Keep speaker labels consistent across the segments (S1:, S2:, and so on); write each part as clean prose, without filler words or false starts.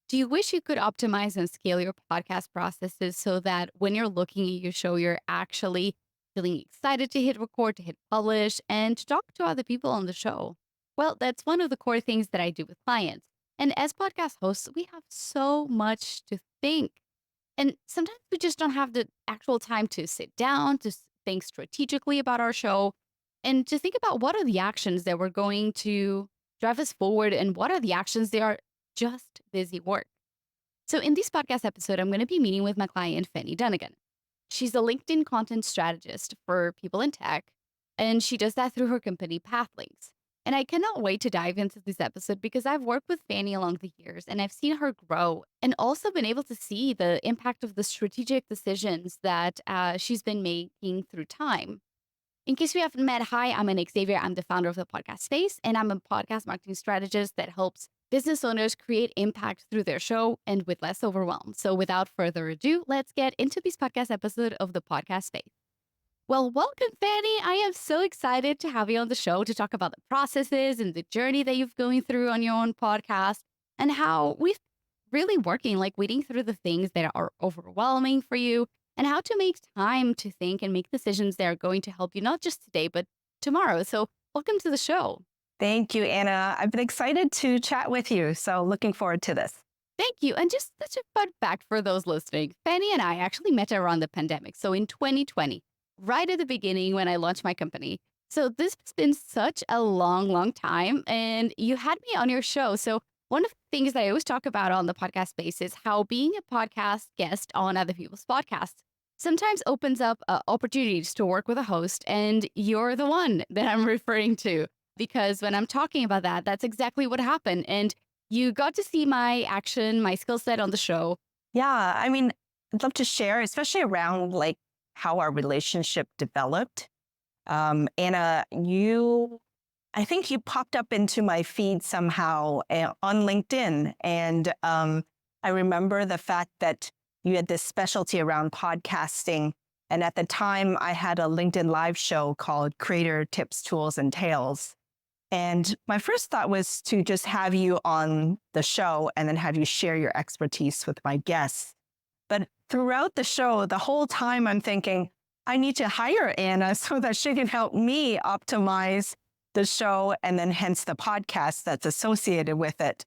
S1: Do you wish you could optimize and scale your podcast processes so that when you're looking at your show, you're actually feeling excited to hit record, to hit publish, and to talk to other people on the show? Well, that's one of the core things that I do with clients. And as podcast hosts, we have so much to think. And sometimes we just don't have the actual time to sit down, to think strategically about our show, and to think about what are the actions that we're going to drive us forward and what are the actions that are just busy work. So, in this podcast episode, I'm going to be meeting with my client, Fanny Dunagan. She's a LinkedIn content strategist for people in tech, and she does that through her company, Pathlinks. And I cannot wait to dive into this episode because I've worked with Fanny along the years and I've seen her grow and also been able to see the impact of the strategic decisions that she's been making through time. In case we haven't met, hi, I'm Annick Xavier. I'm the founder of the podcast space, and I'm a podcast marketing strategist that helps business owners create impact through their show and with less overwhelm. So without further ado, let's get into this podcast episode of the podcast space. Well, welcome, Fanny. I am so excited to have you on the show to talk about the processes and the journey that you've going through on your own podcast and how we've really working, like weeding through the things that are overwhelming for you and how to make time to think and make decisions that are going to help you not just today, but tomorrow. So welcome to the show.
S2: Thank you, Anna. I've been excited to chat with you. So looking forward to this.
S1: Thank you. And just such a fun fact for those listening, Fanny and I actually met around the pandemic. So in 2020, right at the beginning when I launched my company. So this has been such a long time. And you had me on your show. So one of the things that I always talk about on the podcast space is how being a podcast guest on other people's podcasts sometimes opens up opportunities to work with a host. And you're the one that I'm referring to. Because when I'm talking about that, that's exactly what happened. And you got to see my action, my skill set on the show.
S2: Yeah, I mean, I'd love to share, especially around like how our relationship developed. Anna, I think you popped up into my feed somehow on LinkedIn. And I remember the fact that you had this specialty around podcasting. And at the time, I had a LinkedIn live show called Creator Tips, Tools, and Tales. And my first thought was to just have you on the show and then have you share your expertise with my guests. But throughout the show, the whole time I'm thinking, I need to hire Anna so that she can help me optimize the show and then hence the podcast that's associated with it.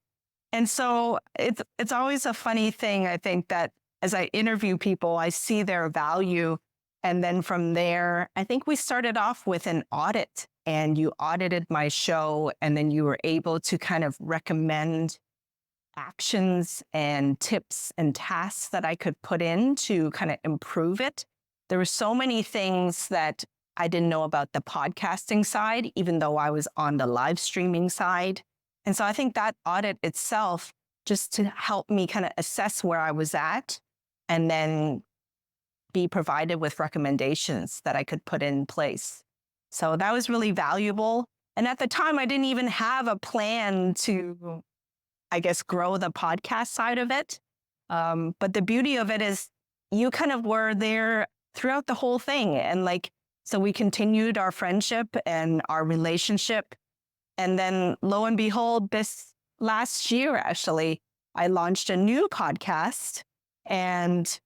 S2: And so it's always a funny thing, I think, that as I interview people, I see their value. And then from there, I think we started off with an audit and you audited my show and then you were able to kind of recommend actions and tips and tasks that I could put in to kind of improve it. There were so many things that I didn't know about the podcasting side, even though I was on the live streaming side. And so I think that audit itself, just to help me kind of assess where I was at and then be provided with recommendations that I could put in place. So that was really valuable. And at the time, I didn't even have a plan to, I guess, grow the podcast side of it. But the beauty of it is you kind of were there throughout the whole thing. And so we continued our friendship and our relationship. And then lo and behold, this last year, actually, I launched a new podcast and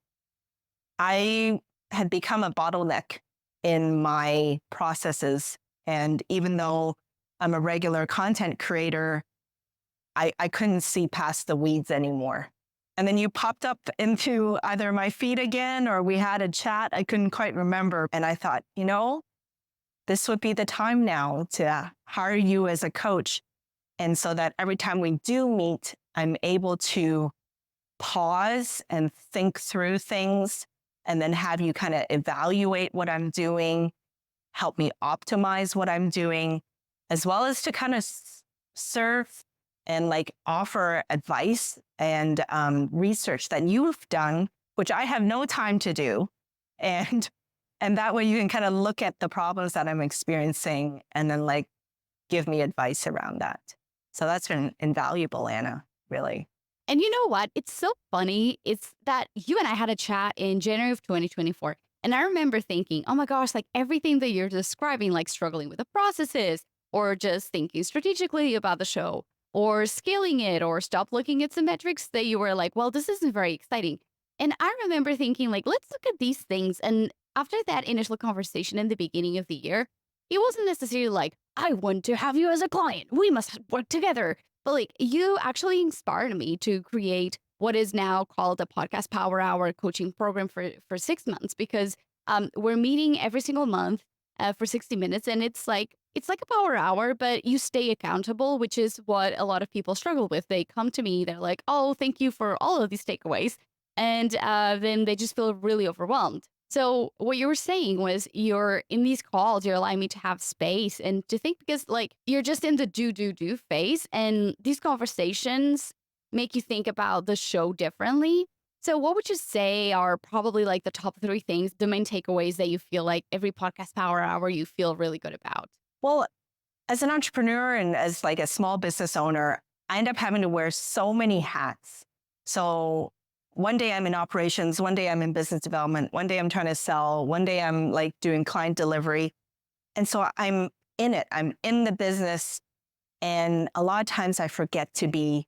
S2: I had become a bottleneck in my processes. And even though I'm a regular content creator, I couldn't see past the weeds anymore. And then you popped up into either my feed again or we had a chat. I couldn't quite remember. And I thought, this would be the time now to hire you as a coach. And so that every time we do meet, I'm able to pause and think through things and then have you kind of evaluate what I'm doing, help me optimize what I'm doing, as well as to kind of serve and offer advice and research that you've done, which I have no time to do. And that way you can kind of look at the problems that I'm experiencing and then give me advice around that. So that's been invaluable, Anna, really.
S1: And you know what? It's so funny. It's that you and I had a chat in January of 2024. And I remember thinking, oh my gosh, everything that you're describing, struggling with the processes or just thinking strategically about the show. or scaling it or stop looking at some metrics that you were like, well, this isn't very exciting. And I remember thinking, like, let's look at these things. And after that initial conversation in the beginning of the year, it wasn't necessarily like, I want to have you as a client. We must work together. But like, you actually inspired me to create what is now called a podcast power hour coaching program for 6 months because we're meeting every single month for 60 minutes. And it's like a power hour, but you stay accountable, which is what a lot of people struggle with. They come to me, they're like, oh, thank you for all of these takeaways. And then they just feel really overwhelmed. So what you were saying was you're in these calls, you're allowing me to have space and to think because like you're just in the do phase. And these conversations make you think about the show differently. So what would you say are probably like the top three things, the main takeaways that you feel like every podcast power hour you feel really good about?
S2: Well, as an entrepreneur and as like a small business owner, I end up having to wear so many hats. So one day I'm in operations, one day I'm in business development, one day I'm trying to sell, one day I'm like doing client delivery. And so I'm in it, I'm in the business. And a lot of times I forget to be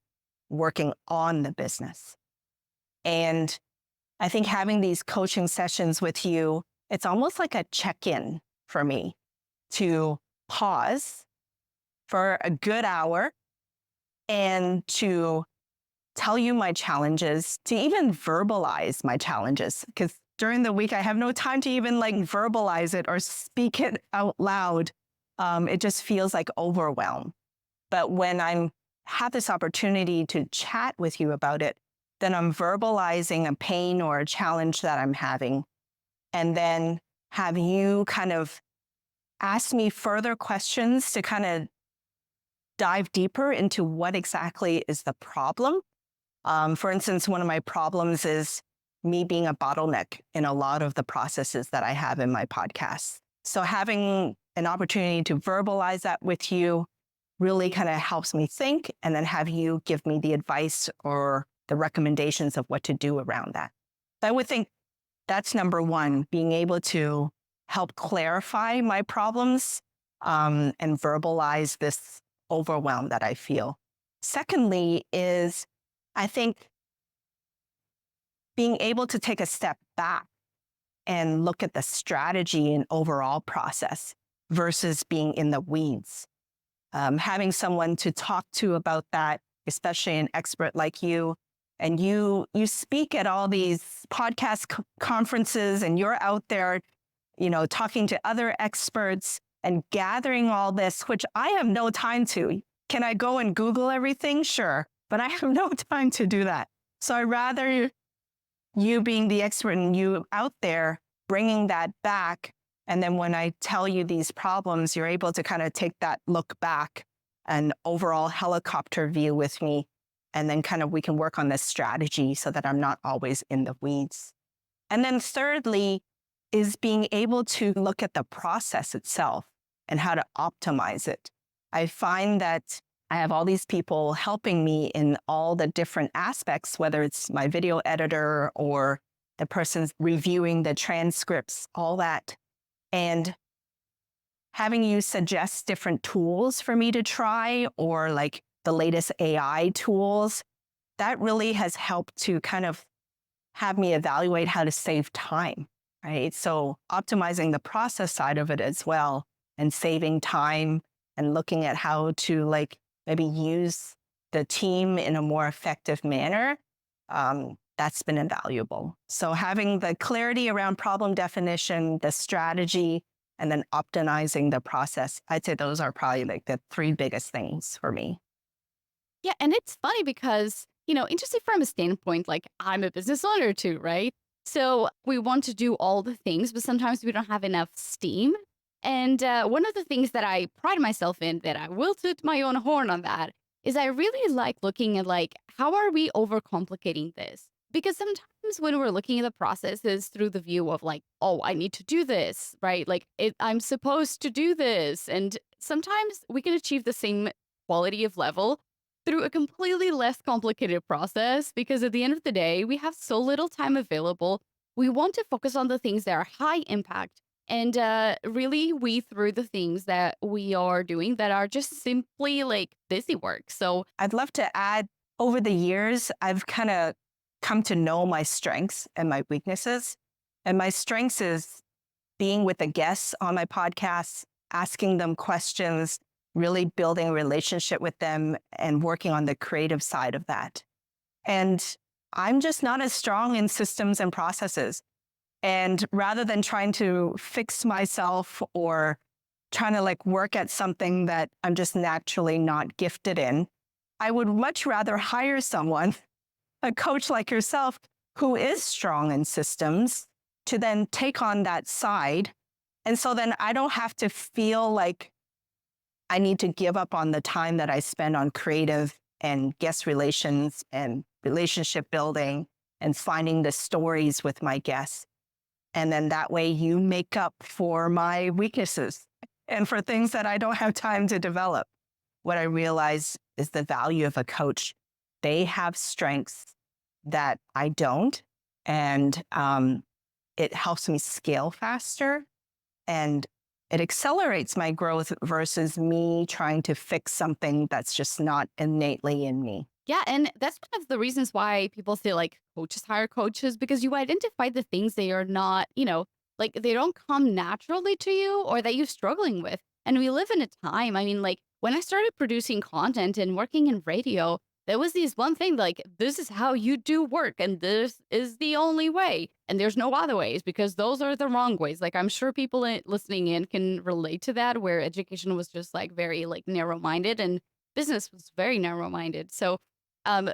S2: working on the business. And I think having these coaching sessions with you, it's almost like a check-in for me to pause for a good hour and to tell you my challenges, to even verbalize my challenges. Because during the week, I have no time to even like verbalize it or speak it out loud. It just feels like overwhelm. But when I have this opportunity to chat with you about it, then I'm verbalizing a pain or a challenge that I'm having. And then have you kind of ask me further questions to kind of dive deeper into what exactly is the problem. For instance, one of my problems is me being a bottleneck in a lot of the processes that I have in my podcast. So having an opportunity to verbalize that with you really kind of helps me think and then have you give me the advice or the recommendations of what to do around that. I would think that's number one, being able to help clarify my problems and verbalize this overwhelm that I feel. Secondly is, I think, being able to take a step back and look at the strategy and overall process versus being in the weeds. Having someone to talk to about that, especially an expert like you, and you speak at all these podcast conferences and you're out there, talking to other experts and gathering all this, which I have no time to. Can I go and Google everything? Sure, but I have no time to do that. So I'd rather you being the expert and you out there bringing that back. And then when I tell you these problems, you're able to kind of take that look back and overall helicopter view with me. And then kind of we can work on this strategy so that I'm not always in the weeds. And then thirdly is being able to look at the process itself and how to optimize it. I find that I have all these people helping me in all the different aspects, whether it's my video editor or the person's reviewing the transcripts, all that. And having you suggest different tools for me to try or like the latest AI tools, that really has helped to kind of have me evaluate how to save time, right? So optimizing the process side of it as well and saving time and looking at how to like maybe use the team in a more effective manner, that's been invaluable. So having the clarity around problem definition, the strategy, and then optimizing the process, I'd say those are probably like the three biggest things for me.
S1: Yeah, and it's funny because, interesting from a standpoint, like I'm a business owner too, right? So we want to do all the things, but sometimes we don't have enough steam. And one of the things that I pride myself in, that I will toot my own horn on that, is I really like looking at like, how are we overcomplicating this? Because sometimes when we're looking at the processes through the view of like, oh, I need to do this, right? Like I'm supposed to do this. And sometimes we can achieve the same quality of level through a completely less complicated process because at the end of the day, we have so little time available. We want to focus on the things that are high impact, and really weed through the things that we are doing that are just simply like busy work. So,
S2: I'd love to add, over the years, I've kind of come to know my strengths and my weaknesses. And my strengths is being with the guests on my podcast, asking them questions, really building a relationship with them and working on the creative side of that. And I'm just not as strong in systems and processes. And rather than trying to fix myself or trying to like work at something that I'm just naturally not gifted in, I would much rather hire someone, a coach like yourself, who is strong in systems to then take on that side. And so then I don't have to feel like I need to give up on the time that I spend on creative and guest relations and relationship building and finding the stories with my guests. And then that way you make up for my weaknesses and for things that I don't have time to develop. What I realize is the value of a coach. They have strengths that I don't. And it helps me scale faster and it accelerates my growth versus me trying to fix something that's just not innately in me.
S1: yeah, and that's one of the reasons why people say like coaches hire coaches because you identify the things they are not, like they don't come naturally to you or that you're struggling with. And we live in a time, I mean, like when I started producing content and working in radio, there was this one thing like, this is how you do work, and this is the only way. And there's no other ways because those are the wrong ways. Like, I'm sure people listening in can relate to that, where education was just like very like narrow minded and business was very narrow minded. So, um,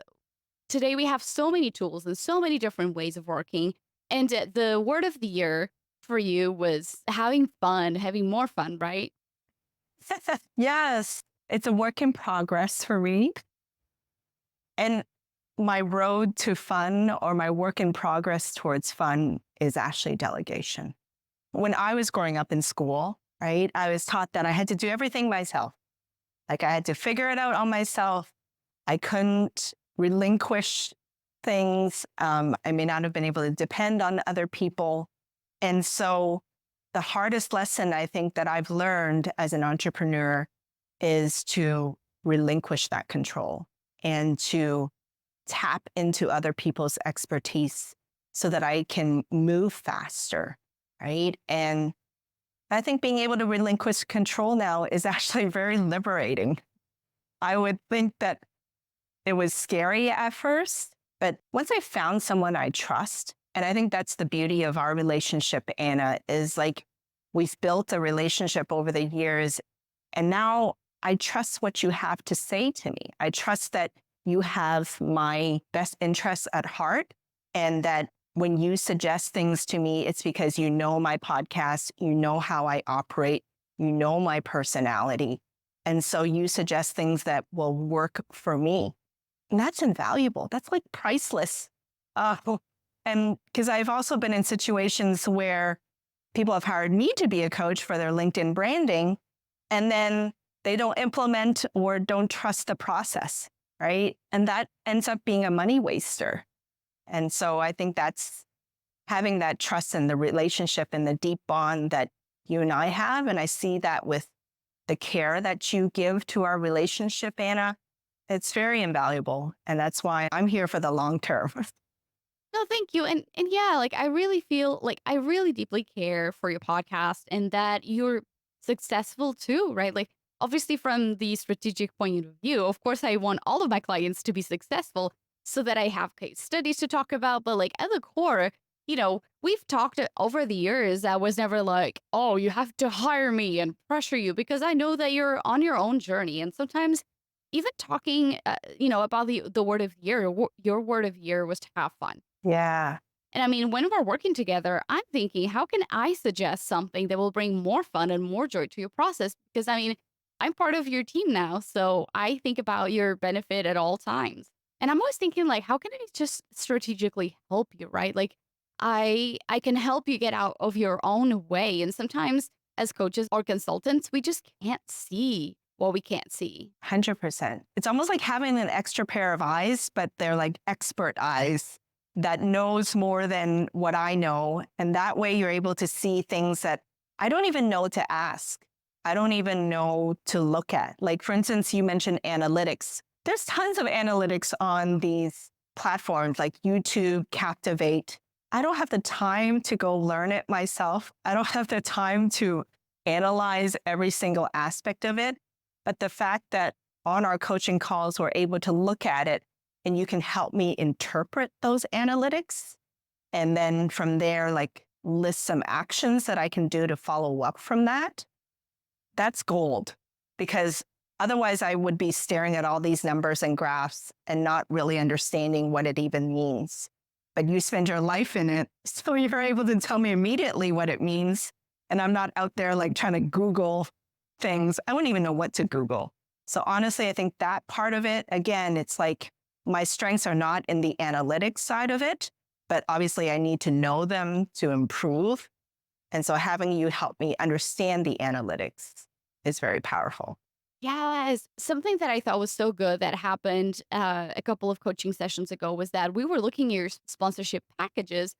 S1: today we have so many tools and so many different ways of working. And the word of the year for you was having fun, having more fun, right?
S2: Yes, it's a work in progress for me. And my road to fun or my work in progress towards fun is actually delegation. When I was growing up in school, right, I was taught that I had to do everything myself. Like I had to figure it out on myself. I couldn't relinquish things. I may not have been able to depend on other people. And so the hardest lesson I think that I've learned as an entrepreneur is to relinquish that control and to tap into other people's expertise so that I can move faster, right? And I think being able to relinquish control now is actually very liberating. I would think that it was scary at first, but once I found someone I trust, and I think that's the beauty of our relationship, Anna, is like we've built a relationship over the years, and now I trust what you have to say to me. I trust that you have my best interests at heart, and that when you suggest things to me, it's because you know my podcast, you know how I operate, you know my personality. And so you suggest things that will work for me. And that's invaluable. That's like priceless. And because I've also been in situations where people have hired me to be a coach for their LinkedIn branding, and then they don't implement or don't trust the process, right? And that ends up being a money waster. And so I think that's having that trust in the relationship and the deep bond that you and I have. And I see that with the care that you give to our relationship, Anna. It's very invaluable. And that's why I'm here for the long term.
S1: No, thank you. And yeah, like I really feel like I really deeply care for your podcast and that you're successful too, right? Like obviously from the strategic point of view, of course I want all of my clients to be successful so that I have case studies to talk about, but like at the core, we've talked over the years. I was never like, "Oh, you have to hire me and pressure you," because I know that you're on your own journey and sometimes even talking, about the word of year, your word of year was to have fun.
S2: Yeah,
S1: And I mean, when we're working together, I'm thinking, how can I suggest something that will bring more fun and more joy to your process? Because I mean, I'm part of your team now. So I think about your benefit at all times. And I'm always thinking, like, how can I just strategically help you, right? Like, I can help you get out of your own way. And sometimes as coaches or consultants, we just can't see what we can't see.
S2: 100%. It's almost like having an extra pair of eyes, but they're like expert eyes that knows more than what I know. And that way you're able to see things that I don't even know to ask. I don't even know to look at. Like, for instance, you mentioned analytics. There's tons of analytics on these platforms like YouTube, Captivate. I don't have the time to go learn it myself. I don't have the time to analyze every single aspect of it. But the fact that on our coaching calls, we're able to look at it and you can help me interpret those analytics. And then from there, like list some actions that I can do to follow up from that. That's gold, because otherwise I would be staring at all these numbers and graphs and not really understanding what it even means. But you spend your life in it, so you're able to tell me immediately what it means. And I'm not out there like trying to Google things. I wouldn't even know what to Google. So honestly, I think that part of it, again, it's like my strengths are not in the analytics side of it, but obviously I need to know them to improve. And so having you help me understand the analytics is very powerful.
S1: Yes. Something that I thought was so good that happened a couple of coaching sessions ago was that we were looking at your sponsorship packages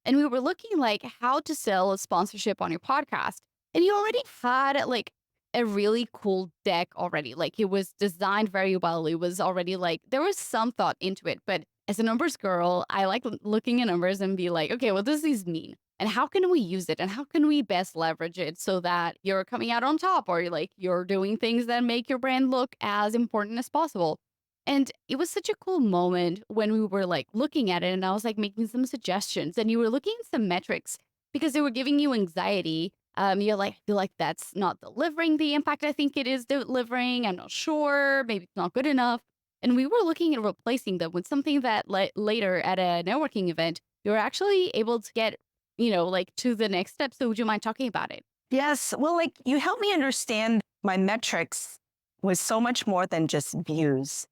S1: and we were looking like how to sell a sponsorship on your podcast. And you already had like a really cool deck already. Like it was designed very well. It was already like there was some thought into it. But as a numbers girl, I like looking at numbers and be like, okay, what does this mean? And how can we use it? And how can we best leverage it so that you're coming out on top or like you're doing things that make your brand look as important as possible? And it was such a cool moment when we were like looking at it and I was like making some suggestions and you were looking at some metrics because they were giving you anxiety. You're like, feel like that's not delivering the impact I think it is delivering. I'm not sure. Maybe it's not good enough. And we were looking at replacing them with something that later at a networking event, you're actually able to get like to the next step. So would you mind talking about it?
S2: Yes. Well, like you helped me understand my metrics was so much more than just views.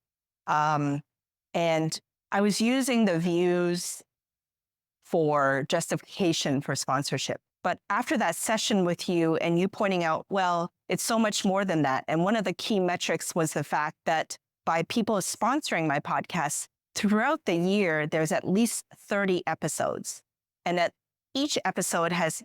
S2: Um, and I was using the views for justification for sponsorship. But after that session with you and you pointing out, well, it's so much more than that. And one of the key metrics was the fact that by people sponsoring my podcast throughout the year, there's at least 30 episodes. And at each episode has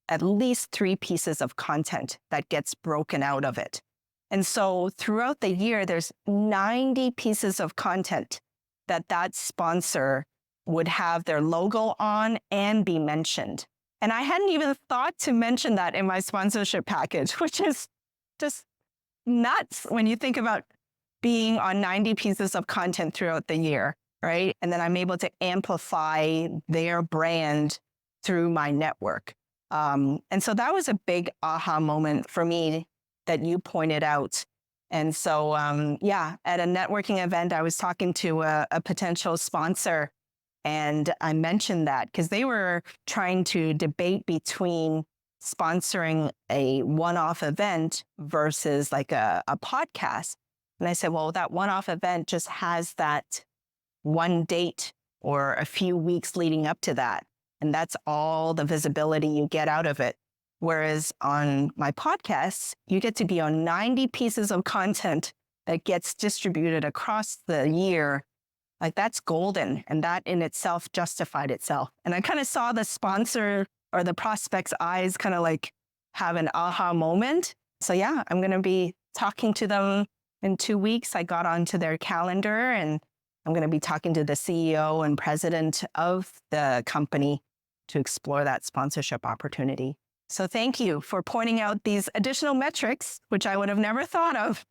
S2: at least 3 pieces of content that gets broken out of it. And so throughout the year, there's 90 pieces of content that sponsor would have their logo on and be mentioned. And I hadn't even thought to mention that in my sponsorship package, which is just nuts when you think about being on 90 pieces of content throughout the year, right? And then I'm able to amplify their brand through my network. And so that was a big aha moment for me that you pointed out. And so, at a networking event, I was talking to a potential sponsor and I mentioned that because they were trying to debate between sponsoring a one-off event versus like a podcast. And I said, well, that one-off event just has that one date or a few weeks leading up to that. And that's all the visibility you get out of it. Whereas on my podcasts, you get to be on 90 pieces of content that gets distributed across the year. Like that's golden. And that in itself justified itself. And I kind of saw the sponsor or the prospect's eyes kind of like have an aha moment. So yeah, I'm going to be talking to them in 2 weeks. I got onto their calendar and I'm going to be talking to the CEO and president of the company to explore that sponsorship opportunity. So thank you for pointing out these additional metrics, which I would have never thought of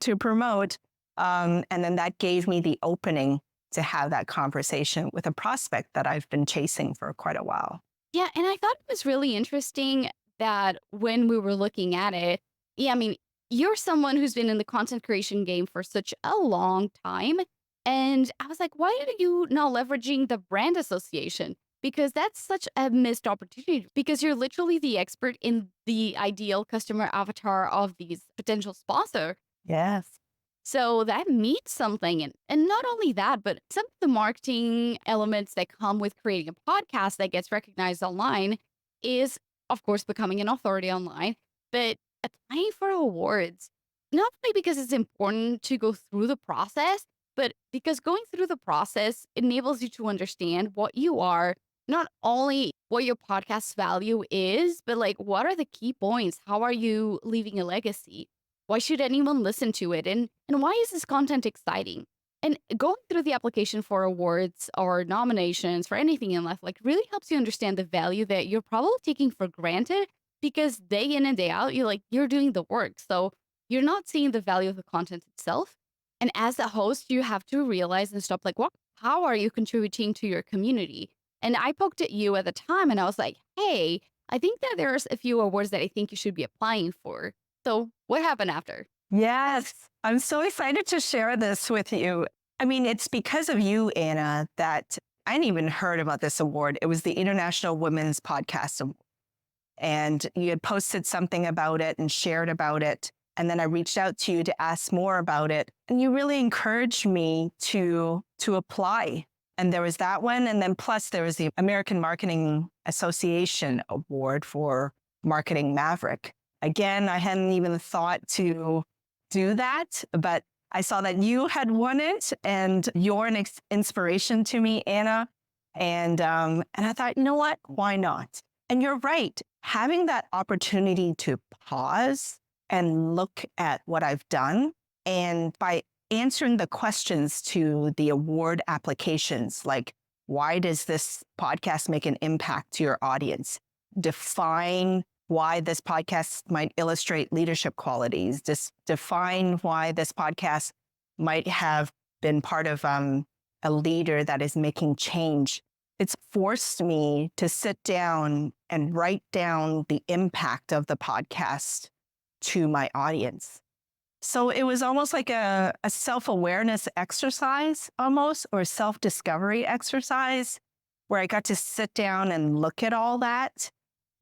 S2: to promote. And then that gave me the opening to have that conversation with a prospect that I've been chasing for quite a while.
S1: Yeah, and I thought it was really interesting that when we were looking at it, yeah, I mean, you're someone who's been in the content creation game for such a long time. And I was like, why are you not leveraging the brand association? Because that's such a missed opportunity because you're literally the expert in the ideal customer avatar of these potential sponsor.
S2: Yes.
S1: So that means something. And not only that, but some of the marketing elements that come with creating a podcast that gets recognized online is, of course, becoming an authority online, but applying for awards. Not only because it's important to go through the process, but because going through the process enables you to understand what you are, not only what your podcast value is, but like what are the key points? How are you leaving a legacy? Why should anyone listen to it? And why is this content exciting? And going through the application for awards or nominations for anything in life like really helps you understand the value that you're probably taking for granted because day in and day out, you're doing the work. So you're not seeing the value of the content itself. And as a host, you have to realize and stop like, what how are you contributing to your community? And I poked at you at the time and I was like, hey, I think that there's a few awards that I think you should be applying for. So what happened after?
S2: Yes, I'm so excited to share this with you. I mean, it's because of you, Anna, that I hadn't even heard about this award. It was the International Women's Podcast Award. And you had posted something about it and shared about it. And then I reached out to you to ask more about it. And you really encouraged me to apply. And there was that one. And then plus there was the American Marketing Association Award for Marketing Maverick. Again, I hadn't even thought to do that, but I saw that you had won it and you're an inspiration to me, Anna. And I thought, you know what? Why not? And you're right. Having that opportunity to pause and look at what I've done, and by answering the questions to the award applications, like why does this podcast make an impact to your audience? Define why this podcast might illustrate leadership qualities. Just define why this podcast might have been part of a leader that is making change. It's forced me to sit down and write down the impact of the podcast to my audience. So it was almost like a self-awareness exercise almost, or self-discovery exercise where I got to sit down and look at all that.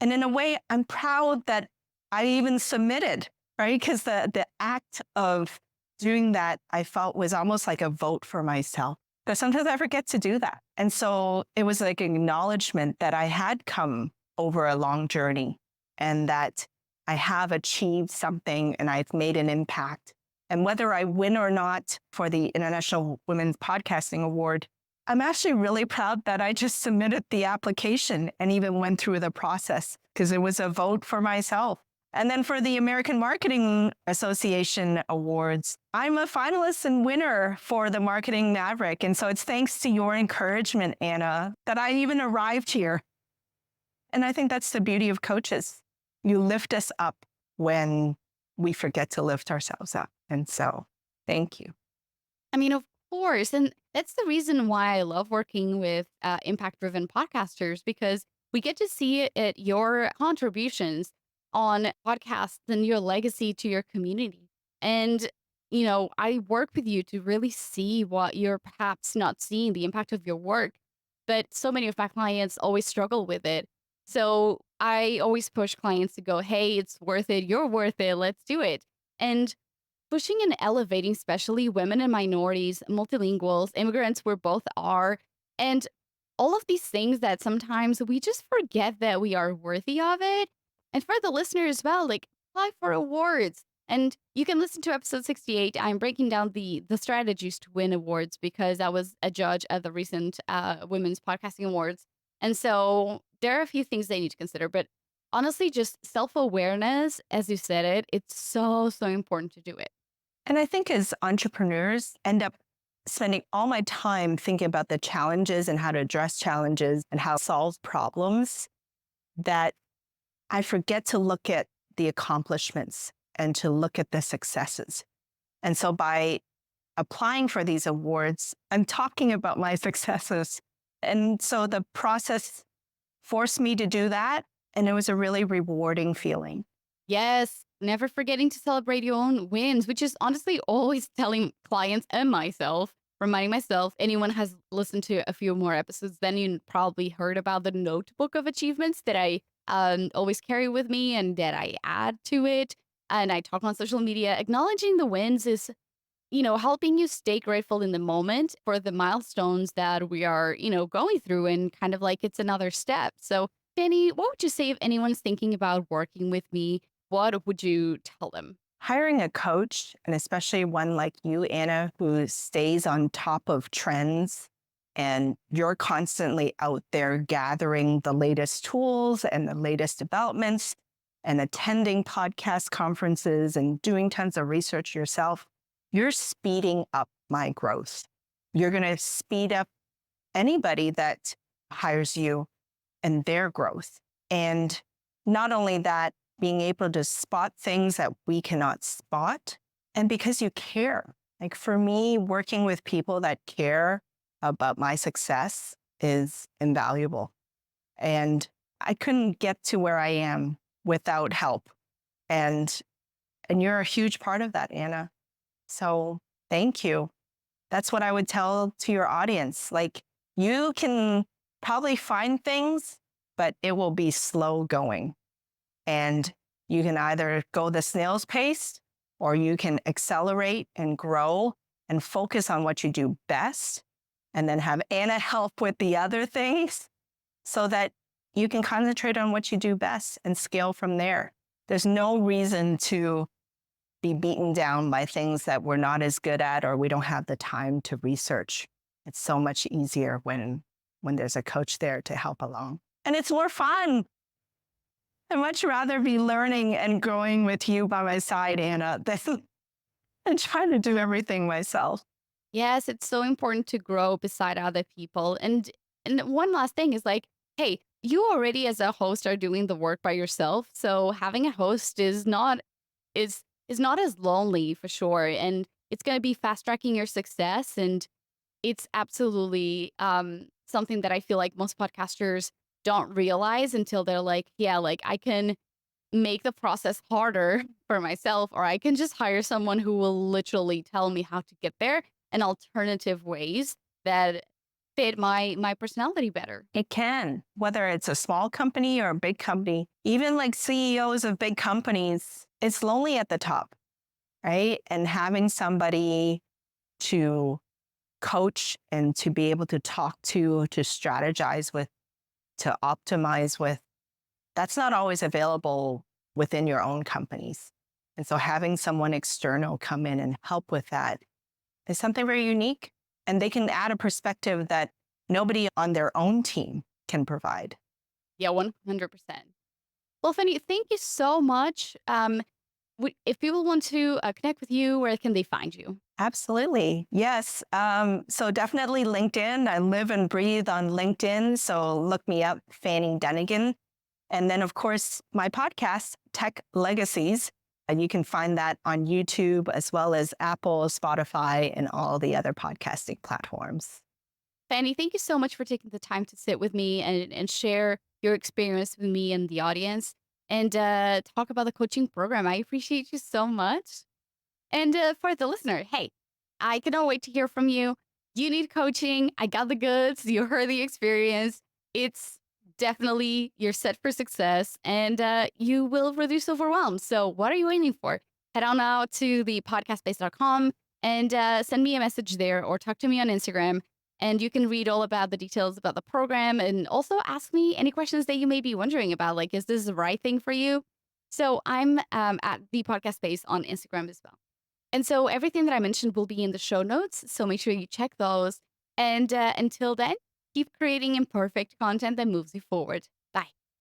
S2: And in a way, I'm proud that I even submitted, right? Because the act of doing that, I felt was almost like a vote for myself. Because sometimes I forget to do that. And so it was like an acknowledgement that I had come over a long journey and that I have achieved something and I've made an impact. And whether I win or not for the International Women's Podcasting Award, I'm actually really proud that I just submitted the application and even went through the process because it was a vote for myself. And then for the American Marketing Association Awards, I'm a finalist and winner for the Marketing Maverick. And so it's thanks to your encouragement, Anna, that I even arrived here. And I think that's the beauty of coaches. You lift us up when we forget to lift ourselves up. And so thank you.
S1: I mean, of course. And that's the reason why I love working with impact driven podcasters because we get to see it, your contributions on podcasts and your legacy to your community. And, I work with you to really see what you're perhaps not seeing, the impact of your work. But so many of my clients always struggle with it. So I always push clients to go, hey, it's worth it. You're worth it. Let's do it. And pushing and elevating, especially women and minorities, multilinguals, immigrants, we both are, and all of these things that sometimes we just forget that we are worthy of it. And for the listener as well, like apply for awards. And you can listen to episode 68. I'm breaking down the strategies to win awards because I was a judge at the recent Women's Podcasting Awards. And so there are a few things they need to consider. But honestly, just self awareness, as you said it's so, so important to do it.
S2: And I think as entrepreneurs, end up spending all my time thinking about the challenges and how to address challenges and how to solve problems, that I forget to look at the accomplishments and to look at the successes. And so by applying for these awards, I'm talking about my successes. And so the process forced me to do that. And it was a really rewarding feeling.
S1: Yes, never forgetting to celebrate your own wins, which is honestly always telling clients and myself, reminding myself, anyone has listened to a few more episodes, then you probably heard about the notebook of achievements that I always carry with me and that I add to it. And I talk on social media. Acknowledging the wins is, helping you stay grateful in the moment for the milestones that we are, going through and kind of like it's another step. So, Fanny, what would you say if anyone's thinking about working with me? What would you tell them?
S2: Hiring a coach, and especially one like you, Anna, who stays on top of trends and you're constantly out there gathering the latest tools and the latest developments and attending podcast conferences and doing tons of research yourself, you're speeding up my growth. You're going to speed up anybody that hires you and their growth. And not only that, being able to spot things that we cannot spot, and because you care. Like for me, working with people that care about my success is invaluable. And I couldn't get to where I am without help. And you're a huge part of that, Anna. So thank you. That's what I would tell to your audience. Like you can probably find things, but it will be slow going. And you can either go the snail's pace or you can accelerate and grow and focus on what you do best and then have Anna help with the other things so that you can concentrate on what you do best and scale from there. There's no reason to be beaten down by things that we're not as good at or we don't have the time to research. It's so much easier when there's a coach there to help along. And it's more fun. I'd much rather be learning and growing with you by my side, Anna, than trying to do everything myself.
S1: Yes, it's so important to grow beside other people. And one last thing is like, hey, you already as a host are doing the work by yourself. So having a host is not as lonely for sure. And it's gonna be fast tracking your success. And it's absolutely something that I feel like most podcasters don't realize until they're like, yeah, like I can make the process harder for myself, or I can just hire someone who will literally tell me how to get there and alternative ways that fit my personality better.
S2: It can, whether it's a small company or a big company, even like CEOs of big companies, it's lonely at the top, right? And having somebody to coach and to be able to talk to strategize with, to optimize with, that's not always available within your own companies. And so having someone external come in and help with that is something very unique. And they can add a perspective that nobody on their own team can provide.
S1: Yeah, 100%. Well, Fanny, thank you so much. If people want to connect with you, where can they find you?
S2: Absolutely. Yes. So definitely LinkedIn. I live and breathe on LinkedIn. So look me up, Fanny Dunagan. And then, of course, my podcast, Tech Legacies. And you can find that on YouTube as well as Apple, Spotify, and all the other podcasting platforms.
S1: Fanny, thank you so much for taking the time to sit with me and share your experience with me and the audience and talk about the coaching program. I appreciate you so much. And for the listener, hey, I cannot wait to hear from you. You need coaching. I got the goods. You heard the experience. It's definitely you're set for success and you will reduce overwhelm. So what are you waiting for? Head on out to the podcastbase.com and send me a message there or talk to me on Instagram. And you can read all about the details about the program and also ask me any questions that you may be wondering about. Like, is this the right thing for you? So I'm at the podcast space on Instagram as well. And so everything that I mentioned will be in the show notes. So make sure you check those. And until then, keep creating imperfect content that moves you forward.